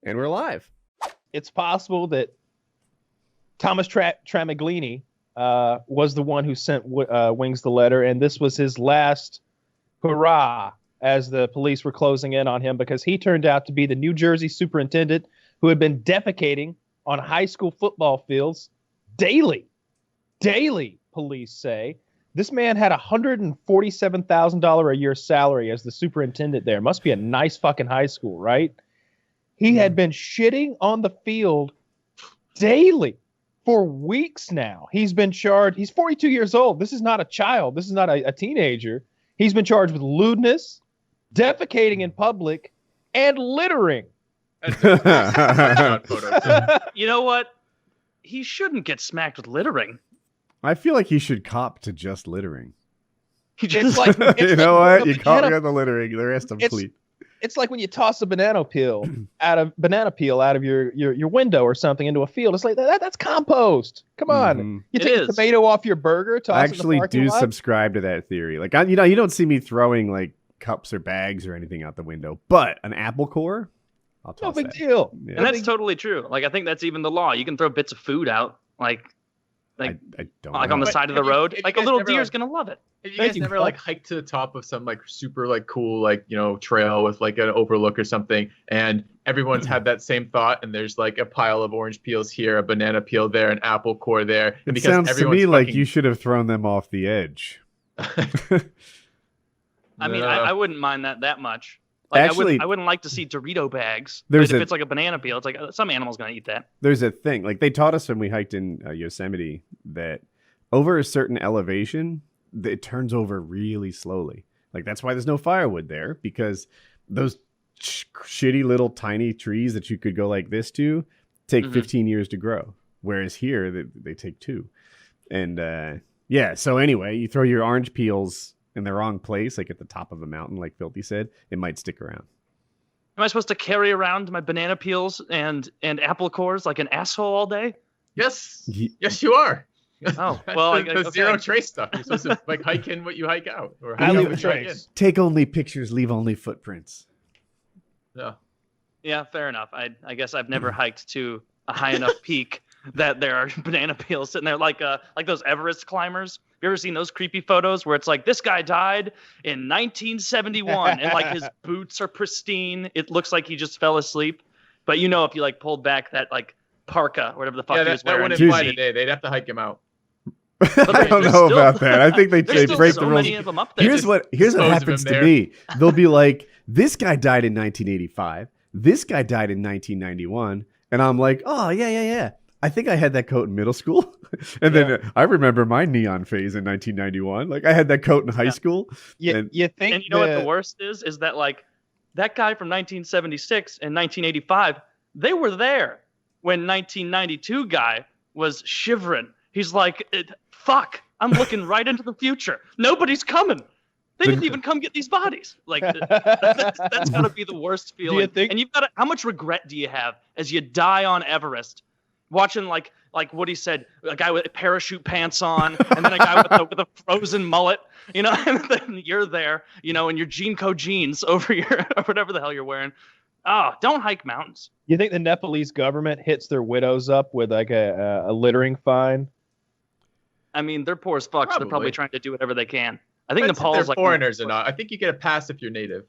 And we're live. It's possible that Thomas Tramaglini was the one who sent Wings the letter, and this was his last hurrah as the police were closing in on him, because he turned out to be the New Jersey superintendent who had been defecating on high school football fields daily. Daily, police say. This man had $147,000 a year salary as the superintendent there. Must be a nice fucking high school, right? He had been shitting on the field daily for weeks now. He's been charged. He's 42 years old. This is not a child. This is not a teenager. He's been charged with lewdness, defecating in public, and littering. You know what? He shouldn't get smacked with littering. I feel like he should cop to just littering. It's like, you know what? You caught me on the littering. The rest I'm clean. It's like when you toss a banana peel out of your window or something into a field. It's like that's compost. Come on, you take a tomato off your burger. Toss I actually it in the parking lot. Subscribe to that theory. Like you don't see me throwing like cups or bags or anything out the window, but an apple core, I'll toss. No big deal. Yeah. And that's totally true. Like I think that's even the law. You can throw bits of food out, like I don't like know. on the side of the road. Like a little deer's gonna love it. Have you guys never like hiked to the top of some like super like cool like trail with like an overlook or something, and everyone's had that same thought, and there's like a pile of orange peels here, a banana peel there, an apple core there. And it sounds to me like you should have thrown them off the edge. I mean, I wouldn't mind that much. Like actually, I wouldn't like to see Dorito bags. But if it's like a banana peel, it's like some animal's gonna eat that. There's a thing like they taught us when we hiked in Yosemite that over a certain elevation, it turns over really slowly. Like that's why there's no firewood there, because those shitty little tiny trees that you could go like this to take 15 years to grow, whereas here they take 2. And so anyway, you throw your orange peels in the wrong place, like at the top of a mountain, like Filthy said, it might stick around. Am I supposed to carry around my banana peels and apple cores like an asshole all day? Yes. Yes, you are. Oh, well, the zero trace stuff. You're supposed to like hike in what you hike out, or leave a trace. Take only pictures, leave only footprints. Yeah, fair enough. I guess I've never hiked to a high enough peak that there are banana peels sitting there, like those Everest climbers. Have you ever seen those creepy photos where it's like this guy died in 1971 and like his boots are pristine? It looks like he just fell asleep, but if you like pulled back that like parka or whatever the fuck he was wearing, that wouldn't fly today. They'd have to hike him out. I don't know about that. I think they break the rules. Many of them up there. Here's what happens to me. They'll be like, this guy died in 1985. This guy died in 1991. And I'm like, oh, yeah. I think I had that coat in middle school. And then I remember my neon phase in 1991. Like I had that coat in high school. You think? And you know what the worst is that like that guy from 1976 and 1985, they were there when 1992 guy was shivering. He's like, fuck, I'm looking right into the future. Nobody's coming. They didn't even come get these bodies. Like that's gotta be the worst feeling. And you've got how much regret do you have as you die on Everest, watching like Woody said, a guy with parachute pants on, and then a guy with a frozen mullet, and then you're there, in your Jeanco jeans over your or whatever the hell you're wearing. Oh, don't hike mountains. You think the Nepalese government hits their widows up with like a littering fine? I mean, they're poor as fuck. So they're probably trying to do whatever they can. I think Nepal's Nepal's like foreigners or not. I think you get a pass if you're native.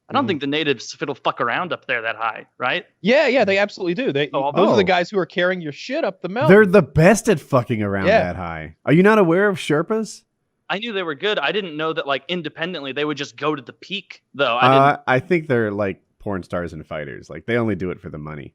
I don't think the natives fiddle fuck around up there that high, right? Yeah, they absolutely do. Those are the guys who are carrying your shit up the mountain. They're the best at fucking around that high. Are you not aware of Sherpas? I knew they were good. I didn't know that like independently they would just go to the peak though. I think they're like porn stars and fighters. Like they only do it for the money.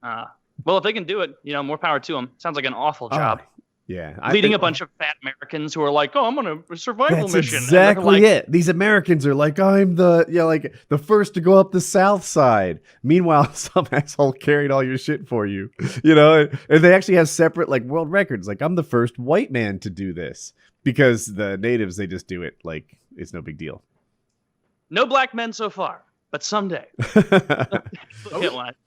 Well, if they can do it, more power to them. Sounds like an awful job. Yeah, leading a bunch of fat Americans who are like, "Oh, I'm on a survival mission." Exactly it. These Americans are like, "I'm the first to go up the South Side." Meanwhile, some asshole carried all your shit for you, And they actually have separate like world records. Like, I'm the first white man to do this, because the natives, they just do it like it's no big deal. No black men so far, but someday.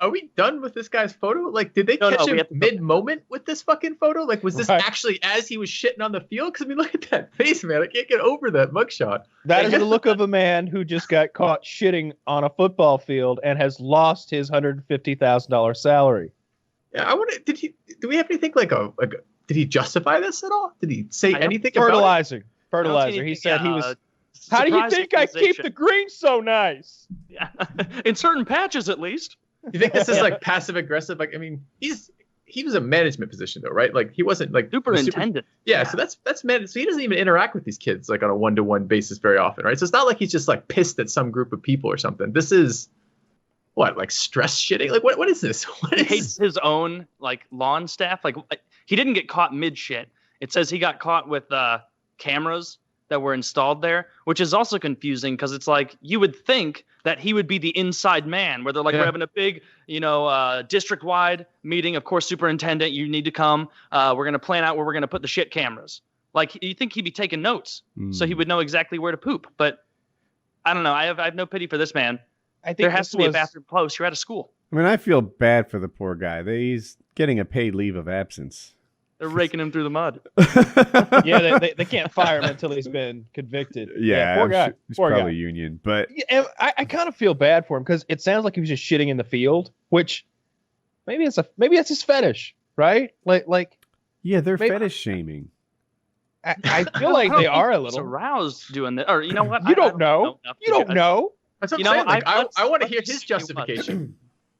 Are we done with this guy's photo? Like, did they No, catch we him have to- mid-moment with this fucking photo? Like, was this actually as he was shitting on the field? Because, I mean, look at that face, man. I can't get over that mugshot. That is the look of a man who just got caught shitting on a football field and has lost his $150,000 salary. Yeah, I wonder, do we have anything did he justify this at all? Did he say anything about it? Fertilizer. He said he was... How do you think I keep the greens so nice? Yeah. In certain patches, at least. You think this is like passive aggressive? Like, I mean, he was a management position though, right? Like he wasn't like Superintendent. So that's man. So he doesn't even interact with these kids like on a 1-to-1 basis very often, right? So it's not like he's just like pissed at some group of people or something. This is what, like stress shitting? Like what is this? He hates his own like lawn staff. Like he didn't get caught mid shit. It says he got caught with cameras that were installed there, which is also confusing because it's like you would think that he would be the inside man where they're like, we're having a big, district-wide meeting. Of course, superintendent, you need to come. We're going to plan out where we're going to put the shit cameras. Like, you think he'd be taking notes so he would know exactly where to poop. But I don't know. I have no pity for this man. I think there has to be a bathroom close. You're at a school. I mean, I feel bad for the poor guy. He's getting a paid leave of absence. They're raking him through the mud. Yeah, they can't fire him until he's been convicted. Yeah, poor guy. He's poor probably guy. union, but I kind of feel bad for him because it sounds like he was just shitting in the field, which maybe that's his fetish, right? Like yeah, they're fetish shaming. I feel like they are a little aroused doing that. Or you know what? You don't know. You don't know. That's what I'm saying. Like, I want to hear his justification.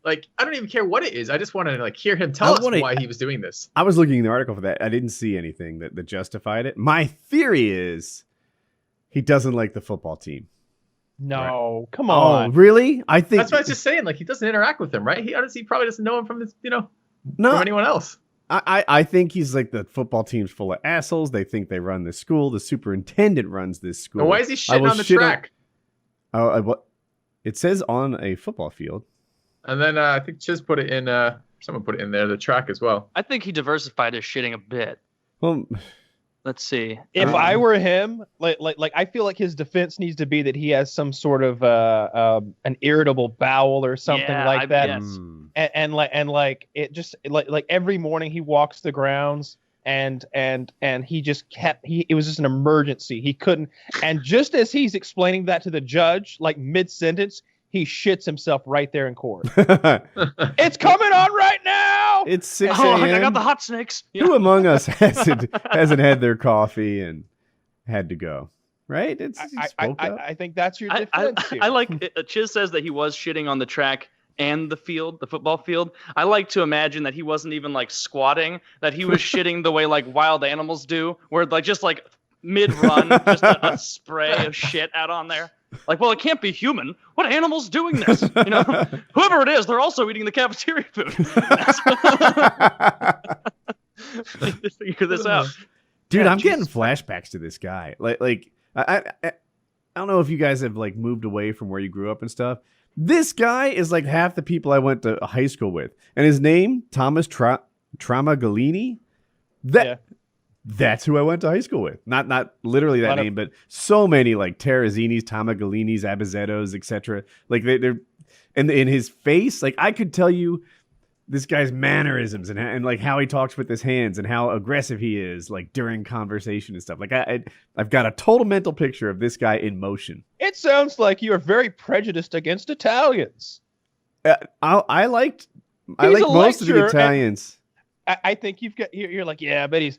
Like, I don't even care what it is. I just want to like hear him tell us why he was doing this. I was looking in the article for that. I didn't see anything that justified it. My theory is he doesn't like the football team. No, come on. Oh, really? I think that's what I was just saying. Like, he doesn't interact with them, right? He honestly probably doesn't know him from his, from anyone else. I think he's like the football team's full of assholes. They think they run this school. The superintendent runs this school. And why is he shitting on the track? It says on a football field. And then I think Chiz put it in. Someone put it in there, the track as well. I think he diversified his shitting a bit. Well, let's see. If I were him, like I feel like his defense needs to be that he has some sort of an irritable bowel or something like that. Yes. And like it just like every morning he walks the grounds and he just it was just an emergency. He couldn't. And just as he's explaining that to the judge, like mid sentence, he shits himself right there in court. It's coming on right now. It's 6 a.m. Oh, I got the hot snakes. Yeah. Who among us hasn't had their coffee and had to go? Right? I think that's your defense here. I like Chiz says that he was shitting on the track and the field, the football field. I like to imagine that he wasn't even like squatting, that he was shitting the way like wild animals do, where like just like mid-run, just a spray of shit out on there. Like, well, it can't be human. What animal's doing this? Whoever it is, they're also eating the cafeteria food. Figure this out. Dude, I'm getting flashbacks to this guy. Like I don't know if you guys have like moved away from where you grew up and stuff. This guy is like half the people I went to high school with. And his name, Thomas Tramagalini. That's who I went to high school with. Not literally that name, but so many like Terrazzinis, Tamagalinis, Abizettos, etc. Like they're and in his face, like I could tell you this guy's mannerisms and like how he talks with his hands and how aggressive he is like during conversation and stuff. Like I've got a total mental picture of this guy in motion. It sounds like you are very prejudiced against Italians. I liked most of the Italians. I think you're like, yeah, I bet he's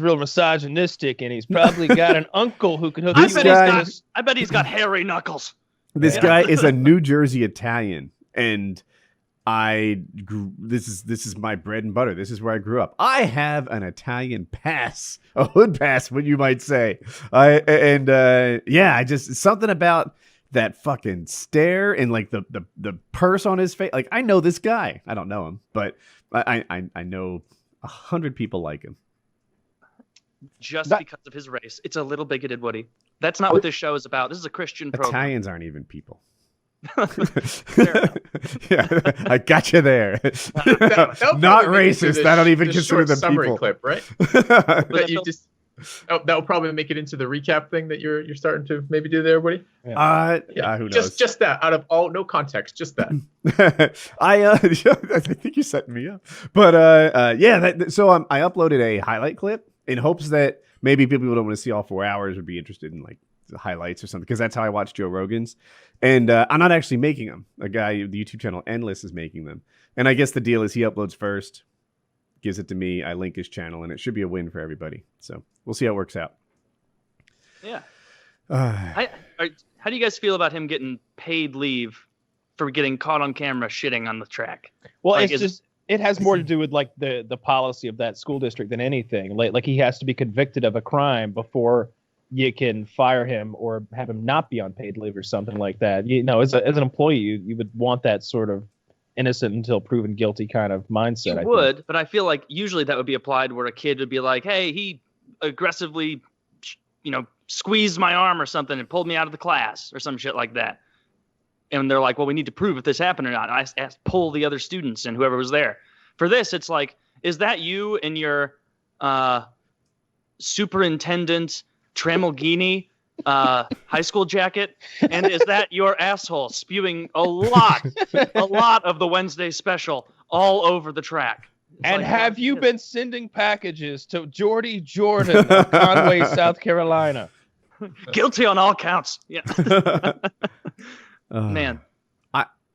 real misogynistic, and he's probably got an uncle who could hook him up. I bet he's got hairy knuckles. This guy is a New Jersey Italian, and this is my bread and butter. This is where I grew up. I have an Italian pass, a hood pass, what you might say. Just something about that fucking stare and like the purse on his face. Like I know this guy. I don't know him, but I know 100 people like him. Just because of his race. It's a little bigoted, Woody. That's not what this show is about. This is a Christian program. Italians aren't even people. Yeah, I got you there. Not racist. I don't even consider them summary people. Clip, right? But Oh, that will probably make it into the recap thing that you're starting to maybe do there, Woody. Yeah, who knows? Just that, out of all, no context, just that. I think you're setting me up. But so I uploaded a highlight clip in hopes that maybe people who don't want to see all 4 hours would be interested in like the highlights or something, because that's how I watch Joe Rogan's. And I'm not actually making them. A guy, the YouTube channel Endless, is making them. And I guess the deal is he uploads first, gives it to me, I link his channel, and it should be a win for everybody. So we'll see how it works out. Yeah. How do you guys feel about him getting paid leave for getting caught on camera shitting on the track? Well, Like, it's just it has more to do with like the policy of that school district than anything. Like he has to be convicted of a crime before you can fire him or have him not be on paid leave or something like that. You know, as an employee, you would want that sort of innocent until proven guilty kind of mindset. You would, but I feel like usually that would be applied where a kid would be like, "Hey, he aggressively, squeezed my arm or something and pulled me out of the class or some shit like that." And they're like, "Well, we need to prove if this happened or not." And I asked, pull the other students and whoever was there. For this, it's like, is that you in your Superintendent Tramelghini high school jacket? And is that your asshole spewing a lot of the Wednesday special all over the track? And have you been sending packages to Jordy Jordan of Conway, South Carolina? Guilty on all counts. Yeah. Man.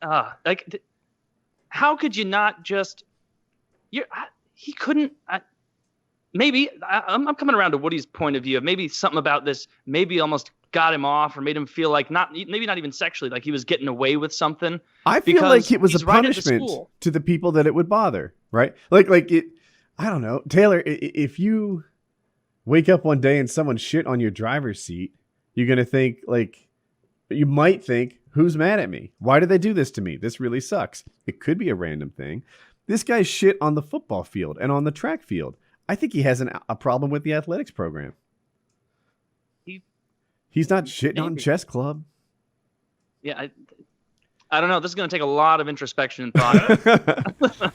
How could you not just... He couldn't... Maybe I'm coming around to Woody's point of view of maybe something about this maybe almost got him off or made him feel like maybe not even sexually, like he was getting away with something. I feel like it was a punishment to the people that it would bother, right? Like it. I don't know, Taylor. If you wake up one day and someone shit on your driver's seat, you're gonna think you might think, who's mad at me? Why did they do this to me? This really sucks. It could be a random thing. This guy shit on the football field and on the track field. I think he has a problem with the athletics program. He's not shitting on chess club. Yeah, I don't know. This is going to take a lot of introspection and thought.